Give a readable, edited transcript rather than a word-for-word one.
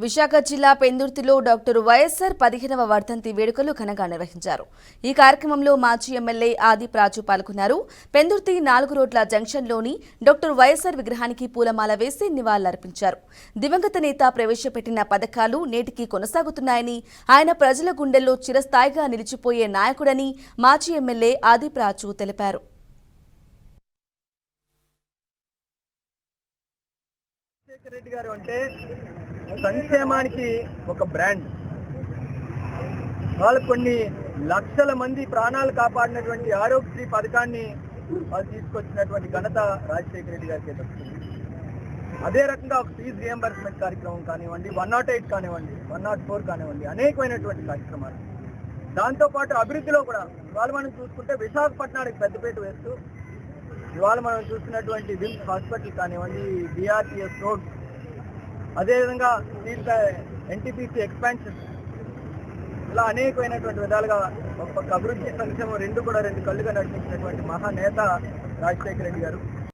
విశాఖ జిల్లా పెందుర్తిలో doctor YSR 15వ వర్ధంతి వేడుకలు ఘనంగా నిర్వహించారు. ఈ కార్యక్రమంలో మాజీ ఎమ్మెల్యే ఆదిప్రాజు పాల్గొన్నారు. పెందుర్తి 4 రోడ్ల జంక్షన్లోని డాక్టర్ వైఎస్ఆర్ విగ్రహానికి పూలమాల వేసి నివాళులర్పించారు. దివంగత నేత ప్రవేశపెట్టిన పథకాలు నేటికి కొనసాగుతున్నాయని, ఆయన ప్రజల గుండెల్లో చిరస్థాయిగా నిలిచిపోయే నాయకుడని మాజీ ఎమ్మెల్యే ఆదిప్రాజు తెలిపారు. రెడ్డి గారు అంటే సంక్షేమానికి ఒక బ్రాండ్. వాళ్ళు కొన్ని లక్షల మంది ప్రాణాలు కాపాడినటువంటి ఆరోగ్యశ్రీ పథకాన్ని వాళ్ళు తీసుకొచ్చినటువంటి ఘనత రాజశేఖర రెడ్డి గారికి దక్కుతుంది. అదే రకంగా ఒక ఫీజు రియంబర్స్మెంట్ కార్యక్రమం కానివ్వండి, 108 కానివ్వండి, 104 కానివ్వండి, అనేకమైనటువంటి కార్యక్రమాలు. దాంతోపాటు అభివృద్ధిలో కూడా ఇవాళ మనం చూసుకుంటే విశాఖపట్నానికి పెద్దపేట వేస్తూ ఇవాళ మనం చూస్తున్నటువంటి విమ్స్ హాస్పిటల్ కానివ్వండి, డిఆర్టీఎస్ రోడ్, అదేవిధంగా ఎన్టీపీసీ ఎక్స్పాన్షన్, ఇలా అనేకమైనటువంటి విధాలుగా ఒక అభివృద్ధి సంక్షేమం రెండు కళ్ళుగా నడిపించినటువంటి మహానేత రాజశేఖర రెడ్డి గారు.